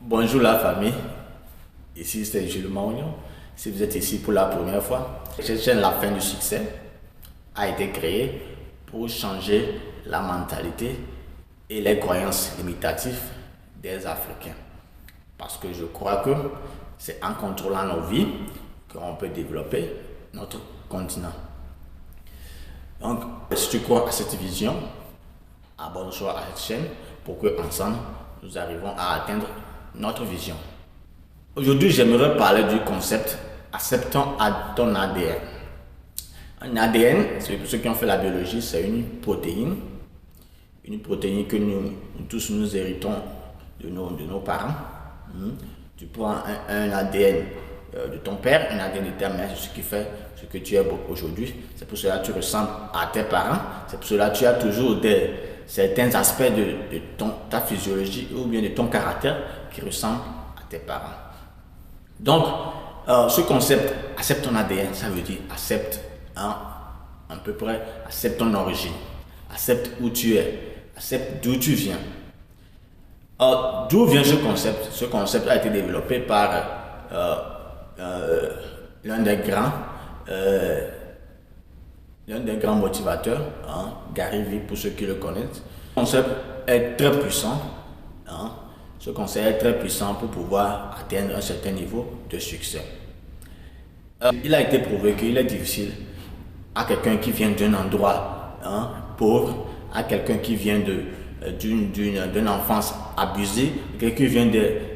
Bonjour la famille, ici c'est Jules Maugnon. Si vous êtes ici pour la première fois, cette chaîne La Fin du Succès a été créée pour changer la mentalité et les croyances limitatives des Africains. Parce que je crois que c'est en contrôlant nos vies qu'on peut développer notre continent. Donc, si tu crois à cette vision, abonne-toi à cette chaîne pour que ensemble nous arrivons à atteindre notre vision. Aujourd'hui, j'aimerais parler du concept acceptant ton ADN. Un ADN, pour ceux qui ont fait la biologie, c'est une protéine que nous tous nous héritons de nos parents. Tu prends un ADN de ton père, un ADN de ta mère, c'est ce qui fait ce que tu es aujourd'hui. C'est pour cela que tu ressembles à tes parents. C'est pour cela que tu as toujours certains aspects de ta physiologie ou bien de ton caractère qui ressemblent à tes parents. Donc, ce concept, accepte ton ADN, ça veut dire accepte à peu près, accepte ton origine, accepte où tu es, accepte d'où tu viens. D'où vient ce concept? Ce concept a été développé par l'un des grands motivateurs, Gary Vee, pour ceux qui le connaissent. Ce concept est très puissant. Ce concept est très puissant pour pouvoir atteindre un certain niveau de succès. Il a été prouvé qu'il est difficile à quelqu'un qui vient d'un endroit pauvre, à quelqu'un qui vient d'une enfance abusée, quelqu'un qui vient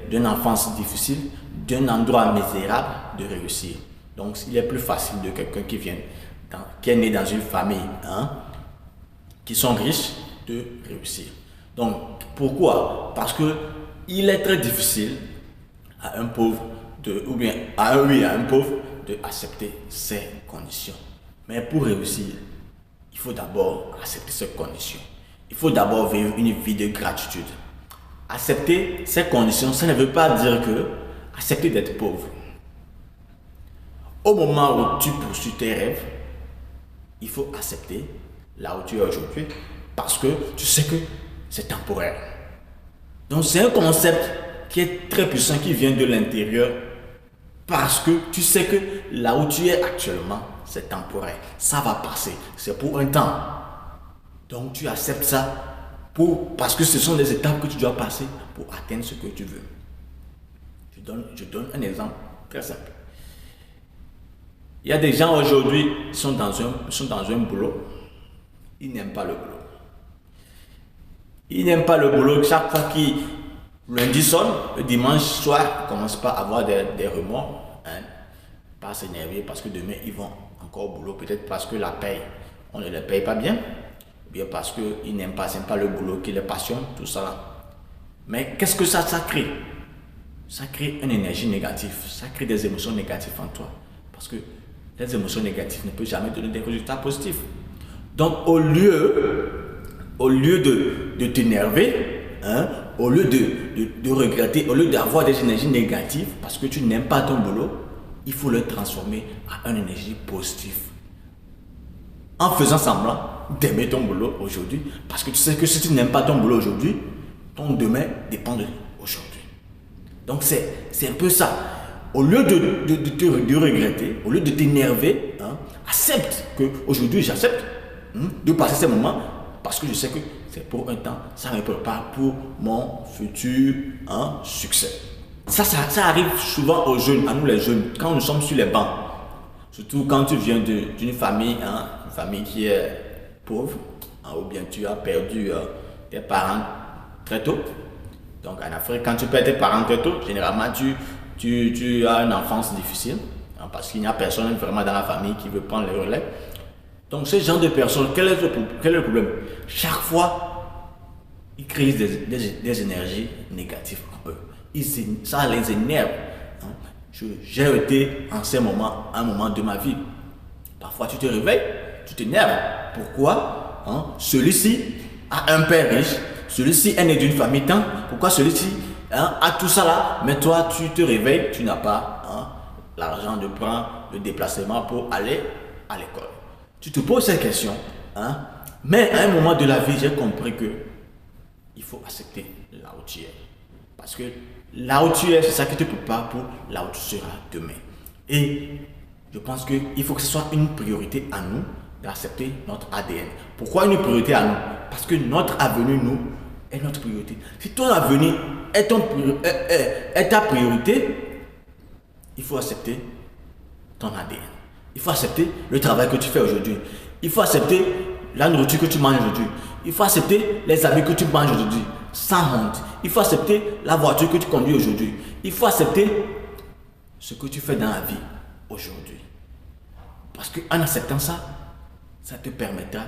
d'une enfance difficile, d'un endroit misérable, de réussir. Donc, il est plus facile de quelqu'un qui est né dans une famille qui sont riches de réussir. Donc, pourquoi? Parce que il est très difficile à un pauvre à un pauvre de accepter ces conditions. Mais pour réussir, il faut d'abord accepter ces conditions. Il faut d'abord vivre une vie de gratitude. Accepter ces conditions, ça ne veut pas dire que accepter d'être pauvre. Au moment où tu poursuis tes rêves, il faut accepter là où tu es aujourd'hui parce que tu sais que c'est temporaire. Donc c'est un concept qui est très puissant, qui vient de l'intérieur parce que tu sais que là où tu es actuellement, c'est temporaire. Ça va passer, c'est pour un temps. Donc tu acceptes ça parce que ce sont des étapes que tu dois passer pour atteindre ce que tu veux. Je donne un exemple très simple. Il y a des gens aujourd'hui qui sont dans un boulot, ils n'aiment pas le boulot. Ils n'aiment pas le boulot. Chaque fois que lundi sonne, le dimanche soir, ils commencent pas à avoir des remords, pas s'énerver parce que demain ils vont encore au boulot, peut-être parce que la paye, on ne les paye pas bien, ou bien parce qu'ils n'aiment pas, c'est pas le boulot qui les passionne, tout ça. Mais qu'est-ce que ça crée? Ça crée une énergie négative, ça crée des émotions négatives en toi, parce que les émotions négatives ne peuvent jamais donner des résultats positifs. Donc au lieu de t'énerver, au lieu de regretter, au lieu d'avoir des énergies négatives parce que tu n'aimes pas ton boulot, il faut le transformer en une énergie positive. En faisant semblant d'aimer ton boulot aujourd'hui, parce que tu sais que si tu n'aimes pas ton boulot aujourd'hui, ton demain dépend de aujourd'hui. Donc c'est un peu ça. Au lieu de regretter, au lieu de t'énerver, accepte qu'aujourd'hui j'accepte de passer ces moments parce que je sais que c'est pour un temps, ça me prépare pour mon futur succès. Ça arrive souvent aux jeunes, à nous les jeunes, quand nous sommes sur les bancs. Surtout quand tu viens d'une famille, une famille qui est pauvre, ou bien tu as perdu tes parents très tôt. Donc en Afrique, quand tu perds tes parents très tôt, généralement tu as une enfance difficile, parce qu'il n'y a personne vraiment dans la famille qui veut prendre le relais. Donc ce genre de personnes, quel est le problème? Chaque fois, ils créent des énergies négatives en eux. Ça les énerve. J'ai été en ce moment, un moment de ma vie. Parfois tu te réveilles, tu t'énerves. Pourquoi? Celui-ci a un père riche, celui-ci est né d'une famille tant. Pourquoi celui-ci a tout ça là, mais toi tu te réveilles, tu n'as pas l'argent de prendre le déplacement pour aller à l'école. Tu te poses cette question, mais à un moment de la vie, j'ai compris que il faut accepter là où tu es. Parce que là où tu es, c'est ça qui te prépare pour là où tu seras demain. Et je pense qu'il faut que ce soit une priorité à nous d'accepter notre ADN. Pourquoi une priorité à nous? Parce que notre avenir, nous, est notre priorité. Si ton avenir est ta priorité, il faut accepter ton ADN. Il faut accepter le travail que tu fais aujourd'hui. Il faut accepter la nourriture que tu manges aujourd'hui. Il faut accepter les habits que tu manges aujourd'hui, sans honte. Il faut accepter la voiture que tu conduis aujourd'hui. Il faut accepter ce que tu fais dans la vie aujourd'hui. Parce qu'en acceptant ça, ça te permettra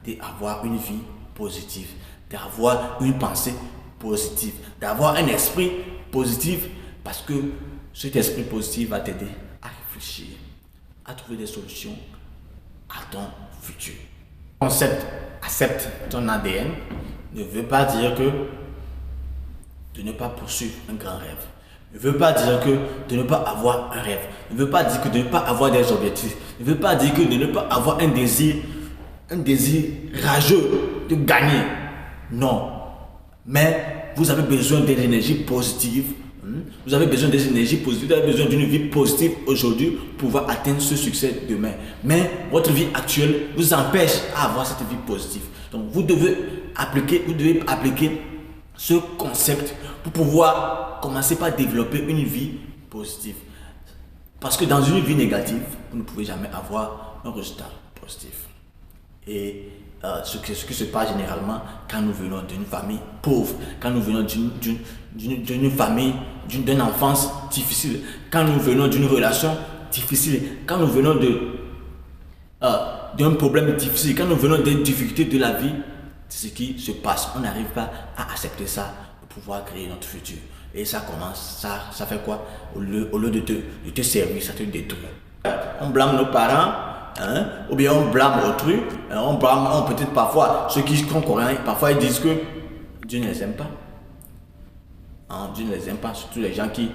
d'avoir une vie positive, d'avoir une pensée positive, d'avoir un esprit positif, parce que cet esprit positif va t'aider à réfléchir, à trouver des solutions à ton futur. Le concept accepte ton ADN ne veut pas dire que de ne pas poursuivre un grand rêve. Ne veut pas dire que de ne pas avoir un rêve. Ne veut pas dire que de ne pas avoir des objectifs. Ne veut pas dire que de ne pas avoir un désir rageux de gagner. Non. Mais vous avez besoin de l'énergie positive. Vous avez besoin des énergies positives. Vous avez besoin d'une vie positive aujourd'hui pour pouvoir atteindre ce succès demain. Mais votre vie actuelle vous empêche à avoir cette vie positive. Donc vous devez appliquer ce concept pour pouvoir commencer par développer une vie positive. Parce que dans une vie négative, vous ne pouvez jamais avoir un résultat positif. Et ce qui se passe généralement quand nous venons d'une famille pauvre, quand nous venons d'une famille, d'une enfance difficile, quand nous venons d'une relation difficile, quand nous venons d'un problème difficile, quand nous venons des difficultés de la vie, c'est ce qui se passe. On n'arrive pas à accepter ça pour pouvoir créer notre futur. Et ça commence, ça fait quoi? Au lieu de te servir, ça te détruit. On blâme nos parents, ou bien on blâme autrui, on blâme peut-être parfois ceux qui sont coréens, parfois ils disent que Dieu ne les aime pas. Dieu ne les aime pas, surtout les gens qui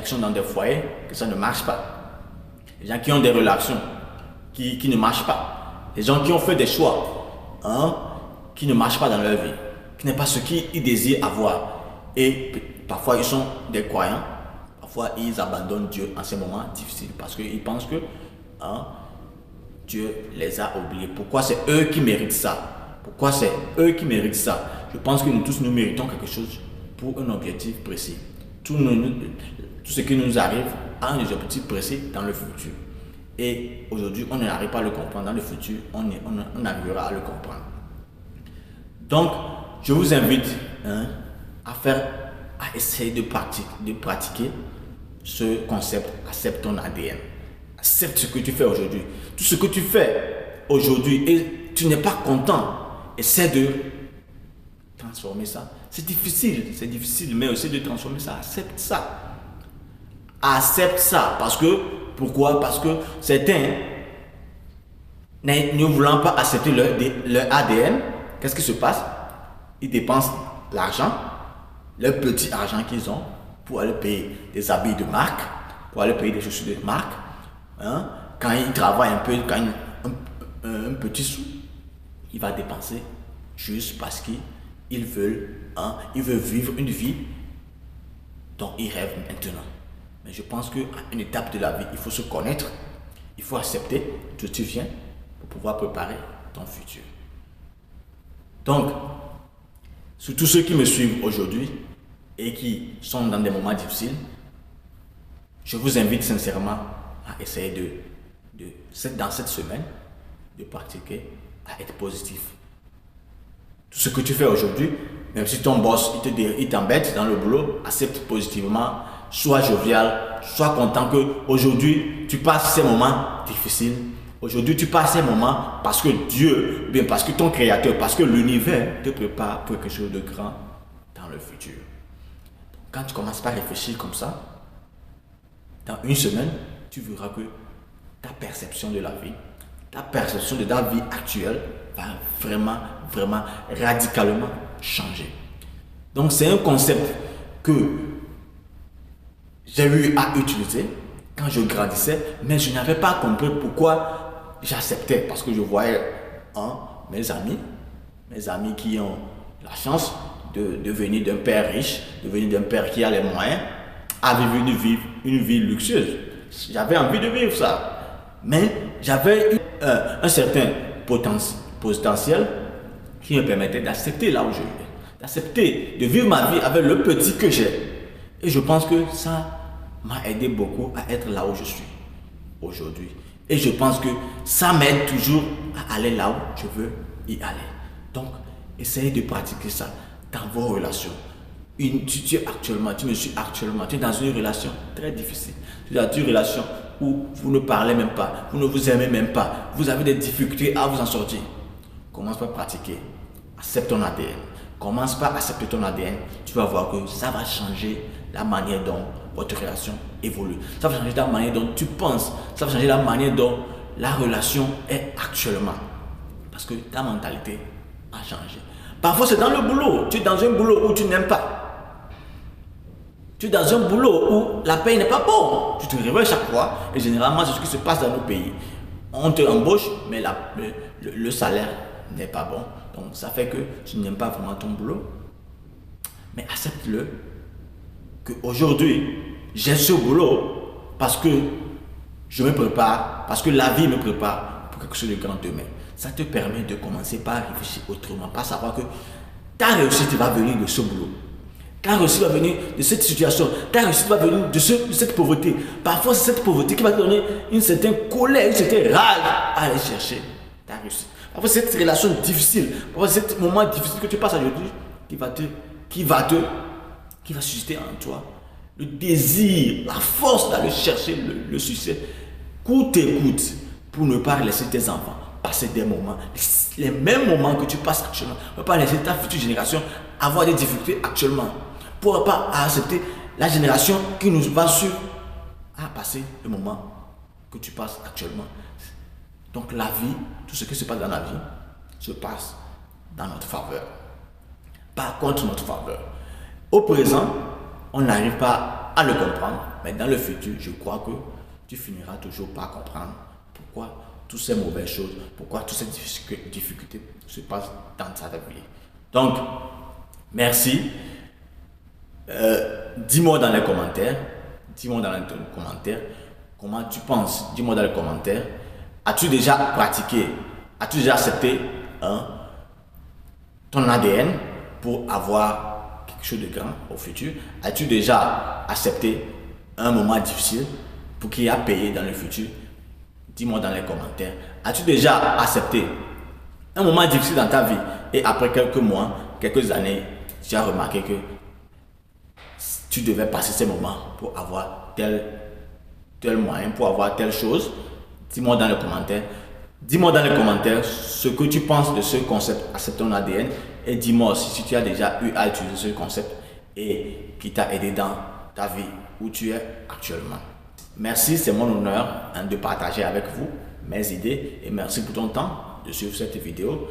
sont dans des foyers, que ça ne marche pas. Les gens qui ont des relations qui ne marchent pas. Les gens qui ont fait des choix qui ne marchent pas dans leur vie, qui n'est pas ce qu'ils désirent avoir. Et parfois ils sont des croyants, parfois ils abandonnent Dieu en ces moments difficiles parce qu'ils pensent que Dieu les a oubliés. Pourquoi c'est eux qui méritent ça? Pourquoi c'est eux qui méritent ça? Je pense que nous tous nous méritons quelque chose pour un objectif précis. Tout ce qui nous arrive a un objectif précis dans le futur. Et aujourd'hui, on n'arrive pas à le comprendre. Dans le futur, on arrivera à le comprendre. Donc, je vous invite à essayer de pratiquer ce concept. Accepte ton ADN. Accepte ce que tu fais aujourd'hui. Tout ce que tu fais aujourd'hui et tu n'es pas content, essaie de transformer ça. C'est difficile, mais essaie de transformer ça. Accepte ça. Accepte ça. Pourquoi? Parce que certains, ne voulant pas accepter leur ADN, qu'est-ce qui se passe? Ils dépensent l'argent, le petit argent qu'ils ont, pour aller payer des habits de marque, pour aller payer des chaussures de marque. Quand ils travaillent un peu, quand un petit sou, il va dépenser juste parce qu'ils veulent vivre une vie dont ils rêvent maintenant. Mais je pense qu'à une étape de la vie, il faut se connaître, il faut accepter d'où tu viens pour pouvoir préparer ton futur. Donc, sur tous ceux qui me suivent aujourd'hui et qui sont dans des moments difficiles, je vous invite sincèrement à essayer dans cette semaine, de pratiquer à être positif. Tout ce que tu fais aujourd'hui, même si ton boss il t'embête dans le boulot, accepte positivement, sois jovial, sois content qu'aujourd'hui tu passes ces moments difficiles. Aujourd'hui tu passes ces moments parce que Dieu, bien parce que ton créateur, parce que l'univers te prépare pour quelque chose de grand dans le futur. Quand tu commences par réfléchir comme ça, dans une semaine, tu verras que ta perception de la vie, ta perception de ta vie actuelle va vraiment radicalement changer. Donc c'est un concept que j'ai eu à utiliser quand je grandissais, mais je n'avais pas compris pourquoi j'acceptais, parce que je voyais mes amis qui ont la chance de venir d'un père riche, de venir d'un père qui a les moyens, à vivre une vie luxueuse. J'avais envie de vivre ça. Mais j'avais un certain potentiel qui me permettait d'accepter là où je vivais, d'accepter de vivre ma vie avec le petit que j'ai. Et je pense que ça m'a aidé beaucoup à être là où je suis aujourd'hui. Et je pense que ça m'aide toujours à aller là où je veux y aller. Donc, essayez de pratiquer ça dans vos relations. Tu me suis actuellement, tu es dans une relation très difficile. Tu es dans une relation où vous ne parlez même pas, vous ne vous aimez même pas, vous avez des difficultés à vous en sortir. Commence par pratiquer. Accepte ton ADN. Commence par accepter ton ADN. Tu vas voir que ça va changer la manière dont votre relation évolue. Ça va changer la manière dont tu penses. Ça va changer la manière dont la relation est actuellement. Parce que ta mentalité a changé. Parfois, c'est dans le boulot. Tu es dans un boulot où tu n'aimes pas. Tu es dans un boulot où la paye n'est pas bonne. Tu te réveilles chaque fois. Et généralement, c'est ce qui se passe dans nos pays. On te embauche, mais le salaire n'est pas bon. Donc, ça fait que tu n'aimes pas vraiment ton boulot. Mais accepte-le. Qu'aujourd'hui, j'ai ce boulot parce que je me prépare, parce que la vie me prépare pour quelque chose de grand demain. Ça te permet de commencer par réfléchir autrement, par savoir que ta réussite va venir de ce boulot. Ta réussite va venir de cette situation. Ta réussite va venir de cette pauvreté. Parfois, c'est cette pauvreté qui va te donner une certaine colère, une certaine rage à aller chercher ta réussite. Parfois, c'est cette relation difficile, parfois, c'est ce moment difficile que tu passes aujourd'hui qui va susciter en toi le désir, la force d'aller chercher le succès. Coûte et coûte pour ne pas laisser tes enfants passer des moments, les mêmes moments que tu passes actuellement. Ne pas laisser ta future génération avoir des difficultés actuellement. Pour ne pas accepter la génération qui nous va suivre à passer le moment que tu passes actuellement. Donc la vie, tout ce qui se passe dans la vie, se passe dans notre faveur, pas contre notre faveur. Au présent, on n'arrive pas à le comprendre, mais dans le futur, je crois que tu finiras toujours par comprendre pourquoi toutes ces mauvaises choses, pourquoi toutes ces difficultés se passent dans ta vie. Donc, merci. Dis-moi dans les commentaires, comment tu penses. Dis-moi dans les commentaires. As-tu déjà pratiqué, as-tu déjà accepté ton ADN pour avoir quelque chose de grand au futur? As-tu déjà accepté un moment difficile pour qu'il y ait à payer dans le futur? Dis-moi dans les commentaires. As-tu déjà accepté un moment difficile dans ta vie et après quelques mois, quelques années, tu as remarqué que tu devais passer ces moments pour avoir tel moyen, pour avoir telle chose? Dis-moi dans les commentaires. Dis-moi dans les commentaires ce que tu penses de ce concept, accepte ton ADN. Et dis-moi aussi si tu as déjà eu à utiliser ce concept et qui t'a aidé dans ta vie où tu es actuellement. Merci, c'est mon honneur de partager avec vous mes idées et merci pour ton temps de suivre cette vidéo.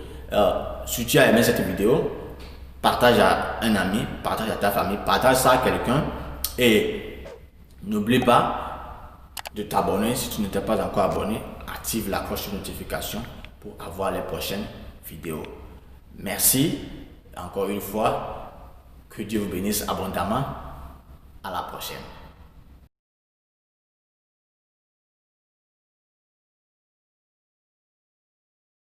Si tu as aimé cette vidéo, partage à un ami, partage à ta famille, partage ça à quelqu'un et n'oublie pas de t'abonner si tu n'étais pas encore abonné. Active la cloche de notification pour avoir les prochaines vidéos. Merci encore une fois. Que Dieu vous bénisse abondamment. À la prochaine.